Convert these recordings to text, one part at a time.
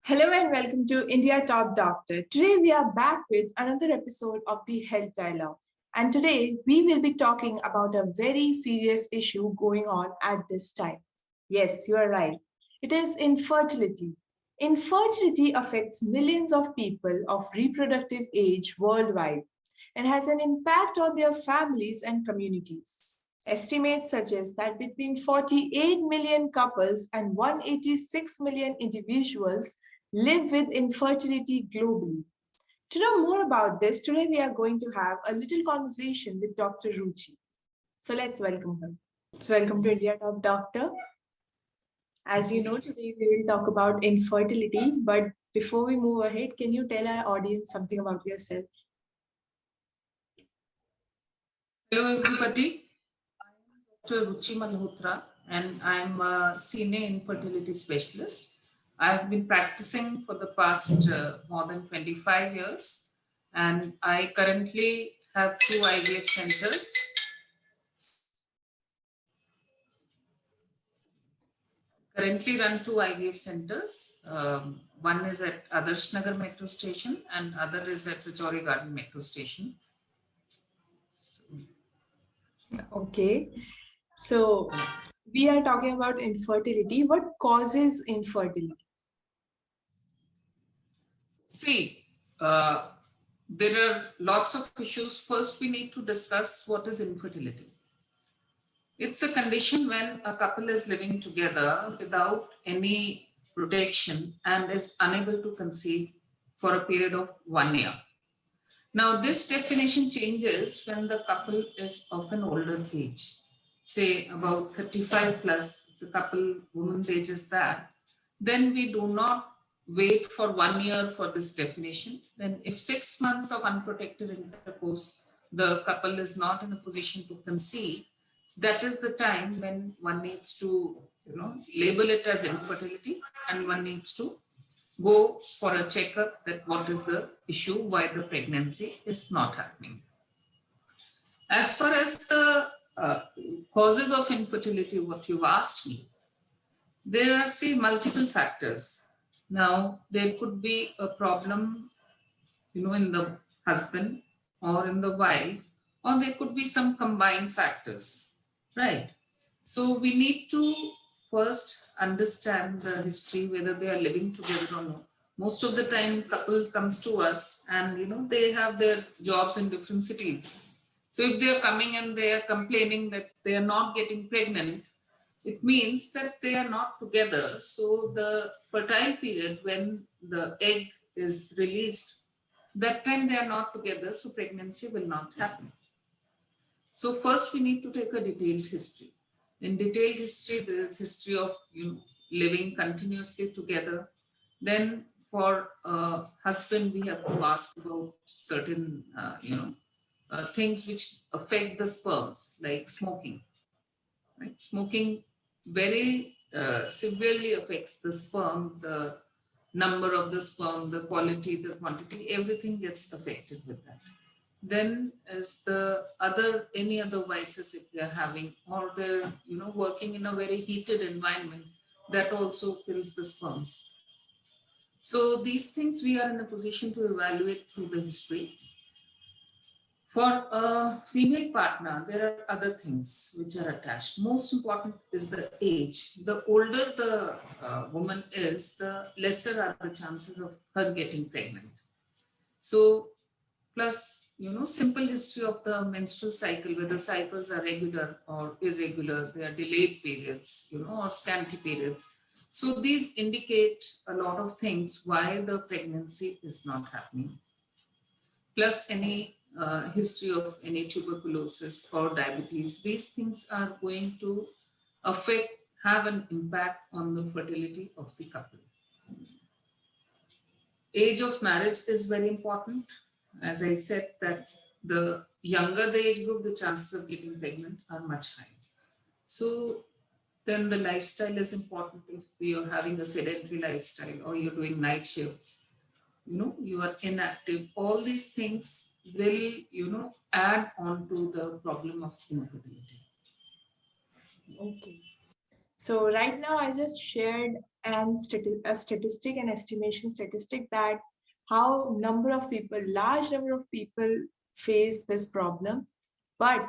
Hello and welcome to India Top Doctor. Today we are back with another episode of the Health Dialogue. And today we will be talking about a very serious issue going on at this time. Yes, you are right. It is infertility. Infertility affects millions of people of reproductive age worldwide and has an impact on their families and communities. Estimates suggest that between 48 million couples and 186 million individuals live with infertility globally. To know more about this, today we are going to have a little conversation with Dr. Ruchi. So let's welcome her. So welcome to India Top Doctor. As you know, today we will talk about infertility, but before we move ahead, can you tell our audience something about yourself? Hello everybody, I am Dr. Ruchi and I am a senior infertility specialist. I have been practicing for the past more than 25 years and I currently have two IVF centers. Currently run two IVF centers. One is at Adarsh Nagar Metro Station and other is at Rajouri Garden Metro Station. Okay, so we are talking about infertility. What causes infertility? See, there are lots of issues. First, we need to discuss what is infertility. It's a condition when a couple is living together without any protection and is unable to conceive for a period of 1 year. Now, this definition changes when the couple is of an older age, say about 35 plus, the couple woman's age is that, then we do not wait for 1 year for this definition. Then if 6 months of unprotected intercourse, the couple is not in a position to conceive, that is the time when one needs to, label it as infertility and one needs to go for a checkup that what is the issue, why the pregnancy is not happening. As far as the causes of infertility, what you've asked me, there are, multiple factors. Now, there could be a problem, in the husband or in the wife, or there could be some combined factors, right? So we need to first understand the history, whether they are living together or not. Most of the time, couple comes to us and, they have their jobs in different cities. So if they are coming and they are complaining that they are not getting pregnant, it means that they are not together. So the fertile period when the egg is released, that time they are not together, so pregnancy will not happen. So first we need to take a detailed history. In detailed history, there is history of living continuously together. Then for husband, we have to ask about certain things which affect the sperms, like smoking. Right? Smoking very severely affects the sperm, the number of the sperm, the quality, the quantity, everything gets affected with that. Then as the any other vices if they're having, or they're working in a very heated environment, that also kills the sperms. So these things we are in a position to evaluate through the history. For a female partner, there are other things which are attached. Most important is the age. The older the woman is, the lesser are the chances of her getting pregnant. So plus, simple history of the menstrual cycle, whether cycles are regular or irregular, they are delayed periods, or scanty periods. So these indicate a lot of things why the pregnancy is not happening. Plus any history of any tuberculosis or diabetes, these things are going to have an impact on the fertility of the couple. Age of marriage is very important. As I said, that the younger the age group, the chances of getting pregnant are much higher. So then the lifestyle is important. If you're having a sedentary lifestyle or you're doing night shifts, you are inactive, all these things will, add on to the problem of infertility. Okay. So right now I just shared a statistic, an estimation statistic that how number of people, large number of people face this problem, but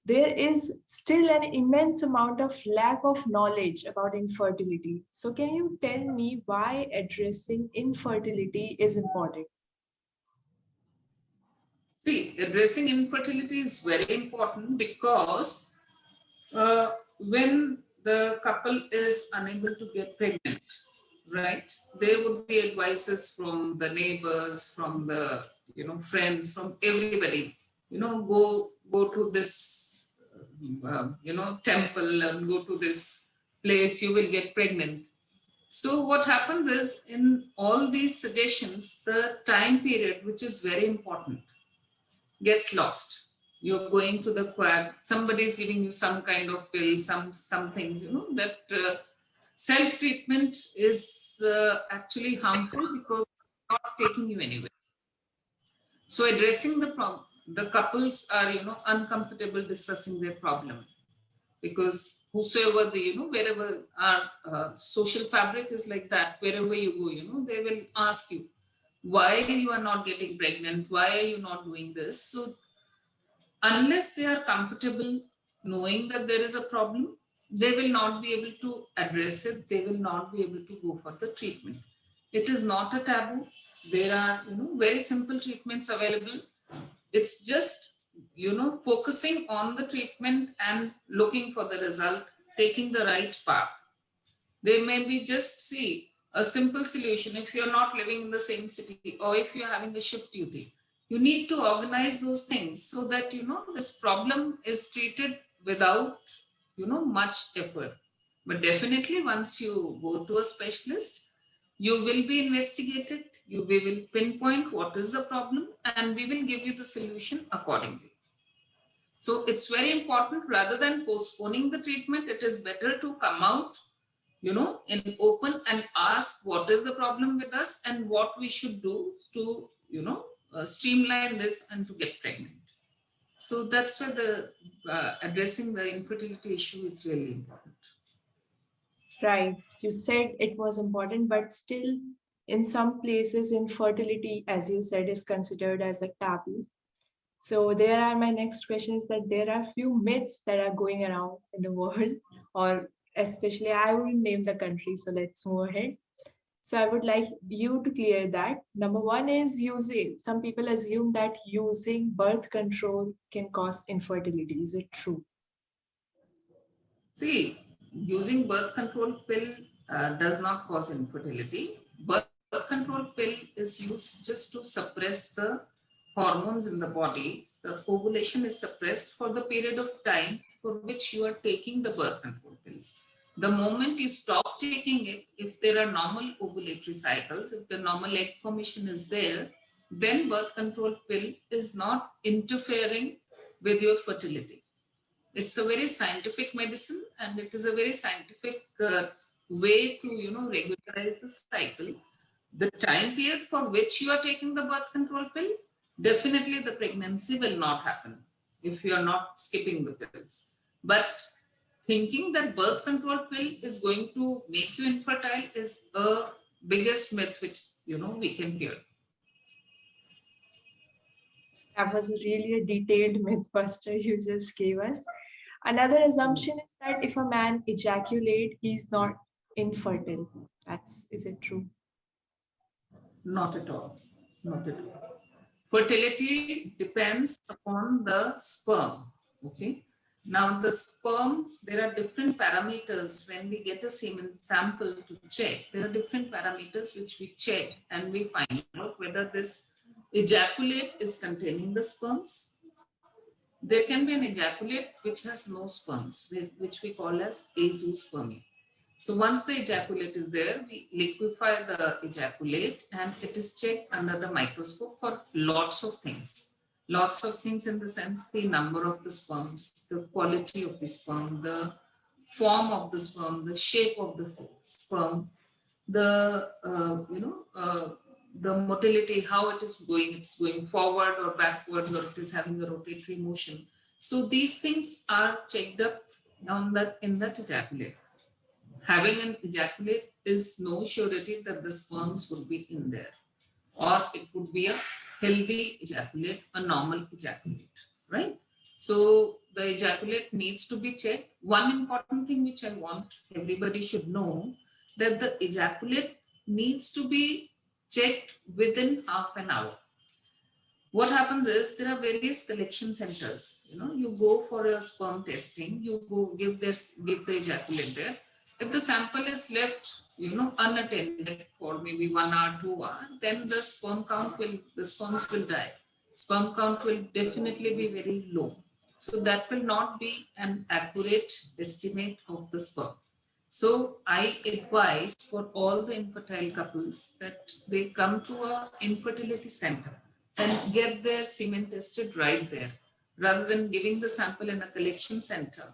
there is still an immense amount of lack of knowledge about infertility. So can you tell me why addressing infertility is important? See, addressing infertility is very important because when the couple is unable to get pregnant, right, there would be advices from the neighbors, from the friends, from everybody. Go to this temple and go to this place. You will get pregnant. So what happens is in all these suggestions, the time period, which is very important, gets lost. You're going to the quack, somebody is giving you some kind of pill, some things, that self-treatment is actually harmful because it's not taking you anywhere. So addressing the problem, the couples are, uncomfortable discussing their problem because whosoever the, wherever our social fabric is like that, wherever you go, they will ask you, why you are not getting pregnant? Why are you not doing this? So unless they are comfortable knowing that there is a problem, they will not be able to address it. They will not be able to go for the treatment. It is not a taboo. There are, very simple treatments available. It's just, focusing on the treatment and looking for the result, taking the right path. They may be just see a simple solution. If you're not living in the same city or if you're having a shift duty, you need to organize those things so that this problem is treated without much effort. But definitely once you go to a specialist, you will be investigated. We will pinpoint what is the problem and we will give you the solution accordingly. So it's very important, rather than postponing the treatment, it is better to come out in open and ask what is the problem with us and what we should do to streamline this and to get pregnant. So that's why the addressing the infertility issue is really important. Right. You said it was important, but still, in some places, infertility, as you said, is considered as a taboo. So there are my next questions that there are few myths that are going around in the world, or especially I wouldn't name the country, so let's move ahead. So I would like you to clear that. Number one is using, some people assume that using birth control can cause infertility. Is it true? See, using birth control pill does not cause infertility. Birth control pill is used just to suppress the hormones in the body. The ovulation is suppressed for the period of time for which you are taking the birth control pills. The moment you stop taking it, if there are normal ovulatory cycles, if the normal egg formation is there, then birth control pill is not interfering with your fertility. It's a very scientific medicine and it is a very scientific way to regularize the cycle. The time period for which you are taking the birth control pill, definitely the pregnancy will not happen if you are not skipping the pills. But thinking that birth control pill is going to make you infertile is a biggest myth which we can hear. That was really a detailed myth buster you just gave us. Another assumption is that if a man ejaculate, he's not infertile. Is it true? Not at all. Not at all. Fertility depends upon the sperm. Okay. Now the sperm, there are different parameters when we get a semen sample to check. There are different parameters which we check and we find out whether this ejaculate is containing the sperms. There can be an ejaculate which has no sperms, which we call as azoospermia. So once the ejaculate is there, we liquefy the ejaculate and it is checked under the microscope for lots of things. Lots of things in the sense the number of the sperms, the quality of the sperm, the form of the sperm, the shape of the sperm, the the motility, how it is going. It's going forward or backwards, or it is having a rotatory motion. So these things are checked up on that in that ejaculate. having an ejaculate is no surety that the sperms would be in there, or it would be a healthy ejaculate, a normal ejaculate, right? So the ejaculate needs to be checked. One important thing which I want everybody should know, that the ejaculate needs to be checked within half an hour. What happens is there are various collection centers. You go for a sperm testing, you go give the ejaculate there. If the sample is left, unattended for maybe 1 hour, 2 hours, then the sperms will die. Sperm count will definitely be very low. So that will not be an accurate estimate of the sperm. So I advise for all the infertile couples that they come to an infertility center and get their semen tested right there, rather than giving the sample in a collection center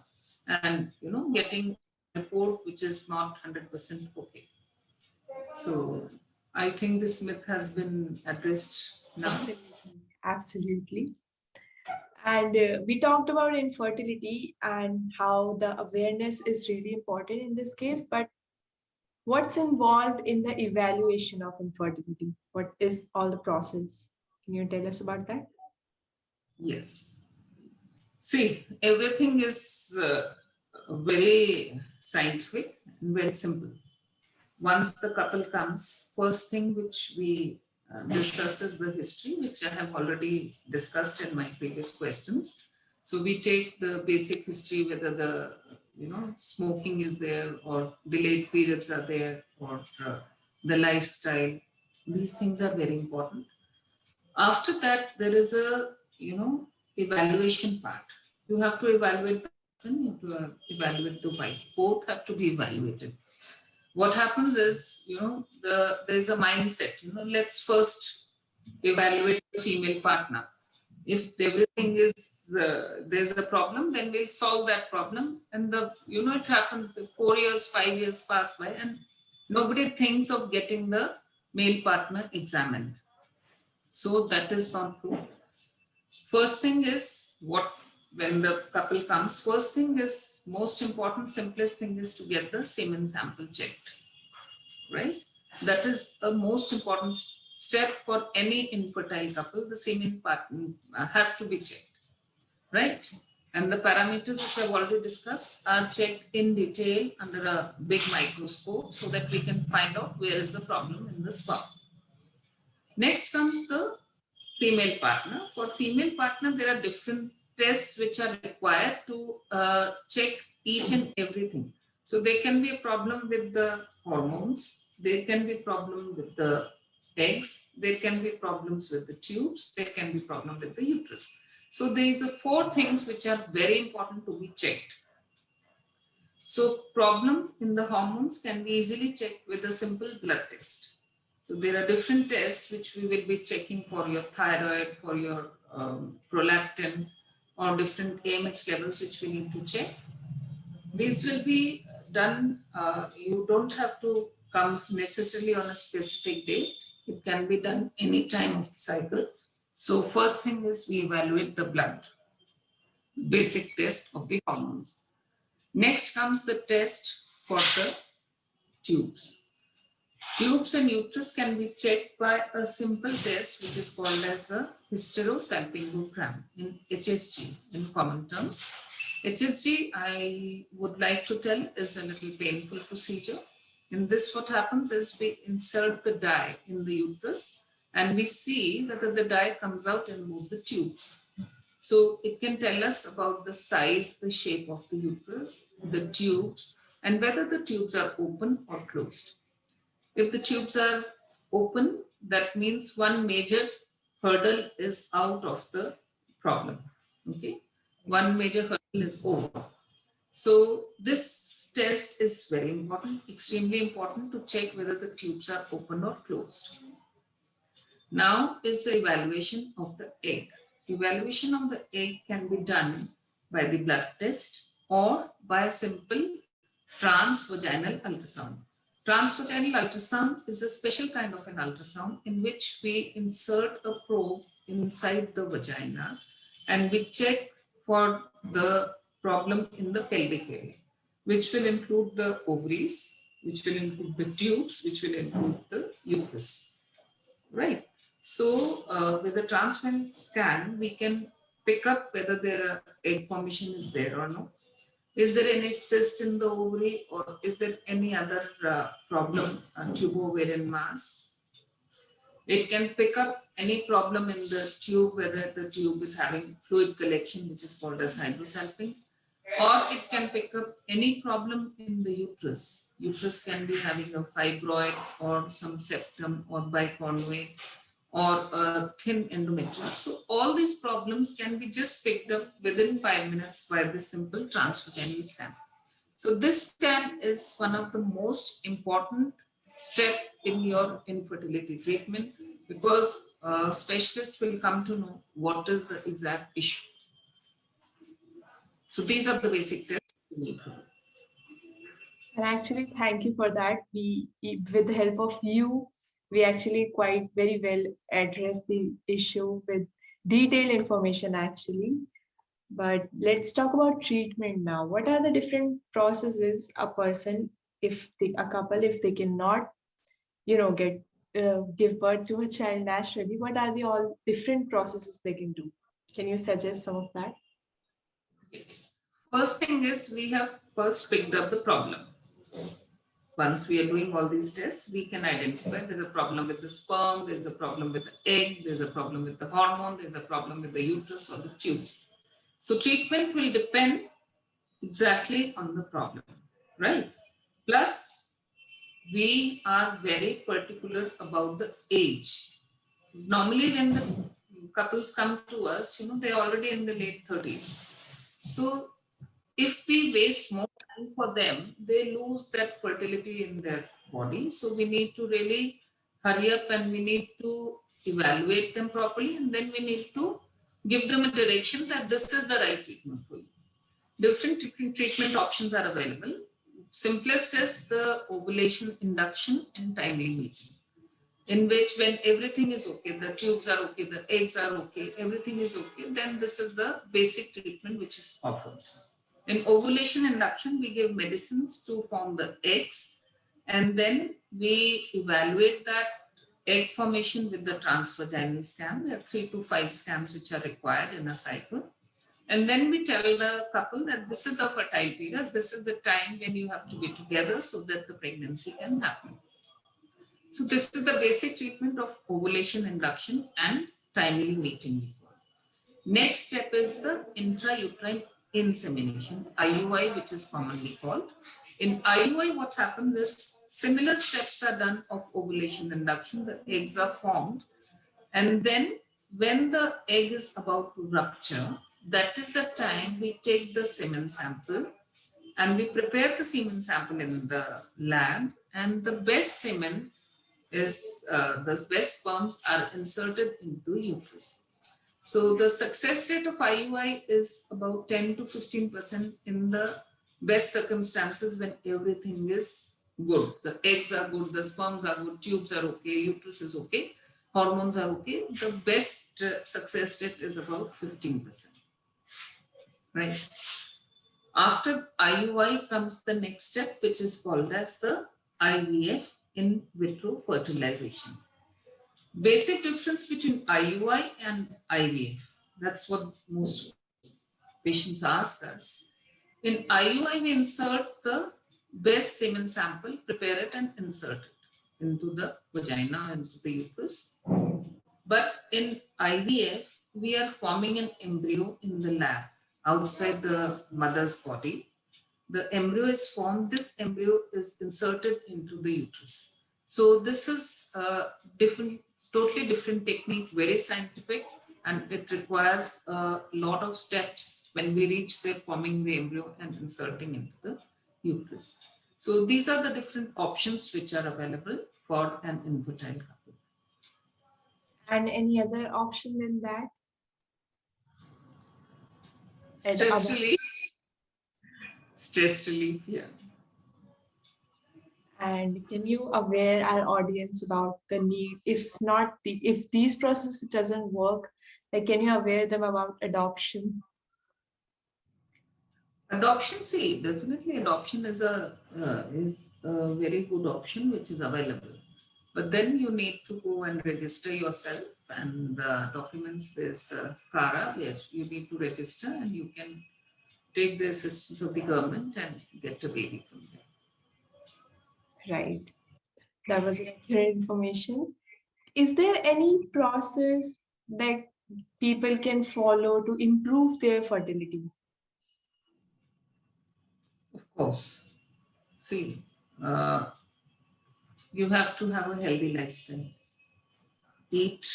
and getting a report which is not 100% okay. So I think this myth has been addressed now. Absolutely. And we talked about infertility and how the awareness is really important in this case, but what's involved in the evaluation of infertility? What is all the process? Can you tell us about that? Yes. See, everything is very scientific and very simple. Once the couple comes, first thing which we discuss is the history, which I have already discussed in my previous questions. So we take the basic history, whether the smoking is there, or delayed periods are there, or the lifestyle. These things are very important. After that, there is a evaluation part. You have to evaluate the husband, you have to evaluate the wife. Both have to be evaluated. What happens is, there's a mindset, let's first evaluate the female partner. If everything is, there's a problem, then we'll solve that problem. And it happens, 4 years, 5 years pass by and nobody thinks of getting the male partner examined. So that is not true. First thing is, when the couple comes, first thing is, most important, simplest thing is to get the semen sample checked, right? That is a most important step for any infertile couple. The semen partner has to be checked, right? And the parameters which I've already discussed are checked in detail under a big microscope so that we can find out where is the problem in the sperm. Next comes the female partner. For female partner, there are different tests which are required to check each and everything. So there can be a problem with the hormones, there can be a problem with the eggs, there can be problems with the tubes, there can be problem with the uterus. So these are 4 things which are very important to be checked. So problem in the hormones can be easily checked with a simple blood test. So there are different tests which we will be checking for your thyroid, for your prolactin, or different AMH levels which we need to check. These will be done, you don't have to come necessarily on a specific date. It can be done any time of the cycle. So first thing is we evaluate the blood, basic test of the hormones. Next comes the test for the tubes. Tubes and uterus can be checked by a simple test which is called as a hysterosalpingogram, in HSG in common terms. HSG, I would like to tell, is a little painful procedure. In this, what happens is we insert the dye in the uterus and we see whether the dye comes out in both the tubes. So it can tell us about the size, the shape of the uterus, the tubes, and whether the tubes are open or closed. If the tubes are open, that means one major hurdle is out of the problem. Okay, one major hurdle is over. So this test is very important, extremely important to check whether the tubes are open or closed. Now is the evaluation of the egg. Evaluation of the egg can be done by the blood test or by a simple transvaginal ultrasound. Transvaginal ultrasound is a special kind of an ultrasound in which we insert a probe inside the vagina and we check for the problem in the pelvic area. which will include the ovaries, which will include the tubes, which will include the uterus, right? So with the transference scan, we can pick up whether there are egg formation is there or no. Is there any cyst in the ovary, or is there any other problem, tubo-ovarian mass? It can pick up any problem in the tube, whether the tube is having fluid collection, which is called as hydrosalpinx, or it can pick up any problem in the uterus. Uterus can be having a fibroid or some septum or biconvoid or a thin endometrium. So all these problems can be just picked up within 5 minutes by this simple transvaginal scan. So this scan is one of the most important step in your infertility treatment, because specialists will come to know what is the exact issue. So these are the basic tests we need to do. And actually, thank you for that. With the help of you, we actually quite very well addressed the issue with detailed information actually. But let's talk about treatment now. What are the different processes a person, a couple, if they cannot, get give birth to a child naturally, what are the all different processes they can do? Can you suggest some of that? Yes. First thing is, we have first picked up the problem. Once we are doing all these tests, we can identify there's a problem with the sperm, there's a problem with the egg, there's a problem with the hormone, there's a problem with the uterus or the tubes. So treatment will depend exactly on the problem, right? Plus, we are very particular about the age. Normally, when the couples come to us, they're already in the late 30s. So if we waste more time for them, they lose that fertility in their body. So we need to really hurry up, and we need to evaluate them properly, and then we need to give them a direction that this is the right treatment for you. Different treatment options are available. Simplest is the ovulation induction and timely meeting, in which when everything is okay, the tubes are okay, the eggs are okay, everything is okay, then this is the basic treatment which is offered. In ovulation induction, we give medicines to form the eggs, and then we evaluate that egg formation with the transvaginal scan. There are 3 to 5 scans which are required in a cycle. And then we tell the couple that this is the fertile period, this is the time when you have to be together so that the pregnancy can happen. So this is the basic treatment of ovulation induction and timely meeting. Next step is the intrauterine insemination, IUI, which is commonly called. In IUI, what happens is similar steps are done of ovulation induction. The eggs are formed, and then when the egg is about to rupture, that is the time we take the semen sample and we prepare the semen sample in the lab, and the best semen is the best sperms are inserted into uterus. So the success rate of IUI is about 10 to 15% in the best circumstances when everything is good. The eggs are good, the sperms are good, tubes are okay, uterus is okay, hormones are okay. The best success rate is about 15%. Right. After IUI comes the next step, which is called as the IVF, in vitro fertilization. Basic difference between IUI and IVF. That's what most patients ask us. In IUI, we insert the best semen sample, prepare it and insert it into the vagina, into the uterus. But in IVF, we are forming an embryo in the lab outside the mother's body. The embryo is formed, this embryo is inserted into the uterus. So this is a totally different technique, very scientific, and it requires a lot of steps when we reach there, forming the embryo and inserting into the uterus. So these are the different options which are available for an infertile couple. And any other option than that? Stress relief. Stress relief, yeah. And can you aware our audience about the need, if these processes doesn't work, like can you aware them about adoption? Adoption, see, definitely adoption is a very good option which is available. But then you need to go and register yourself and documents this CARA where you need to register and you can take the assistance of the government and get a baby from there. Right. That was accurate information. Is there any process that people can follow to improve their fertility? Of course, see, uh, you have to have a healthy lifestyle. Eat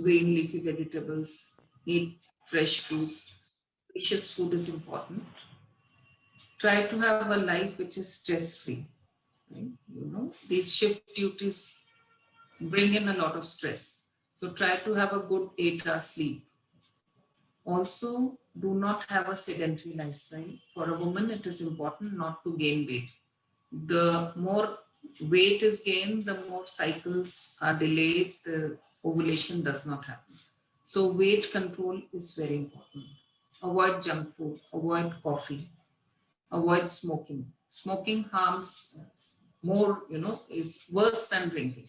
green leafy vegetables, eat fresh fruits. Delicious food is important. Try to have a life which is stress free. Right? You know, these shift duties bring in a lot of stress. So try to have a good 8 hour sleep. Also, do not have a sedentary lifestyle. For a woman, it is important not to gain weight. The more weight is gained, the more cycles are delayed, the ovulation does not happen. So weight control is very important. Avoid junk food, avoid coffee, avoid smoking. Smoking harms more, is worse than drinking.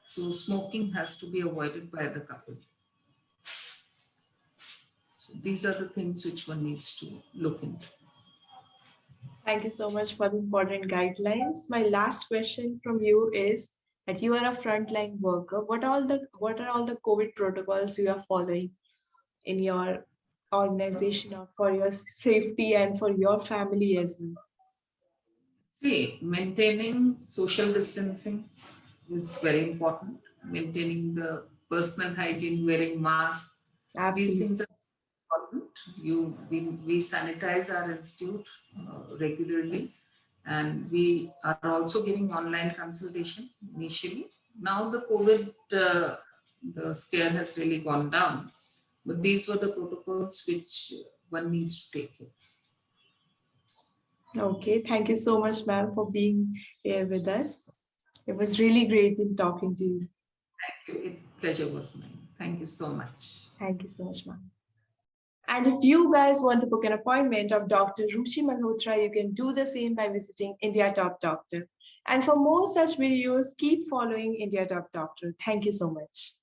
So smoking has to be avoided by the couple. So these are the things which one needs to look into. Thank you so much for the important guidelines. My last question from you is that you are a frontline worker. What are all the COVID protocols you are following in your organization or for your safety and for your family as well? See, maintaining social distancing is very important. Maintaining the personal hygiene, wearing masks, these Absolutely. things are important. We sanitize our institute regularly, and we are also giving online consultation initially. Now the COVID the scare has really gone down, but these were the protocols which one needs to take care. Okay, thank you so much, ma'am, for being here with us. It was really great in talking to you. Pleasure was mine. Thank you so much. Thank you so much, ma'am. And if you guys want to book an appointment of Dr. Ruchi Malhotra, you can do the same by visiting India Top Doctor. And for more such videos, keep following India Top Doctor. Thank you so much.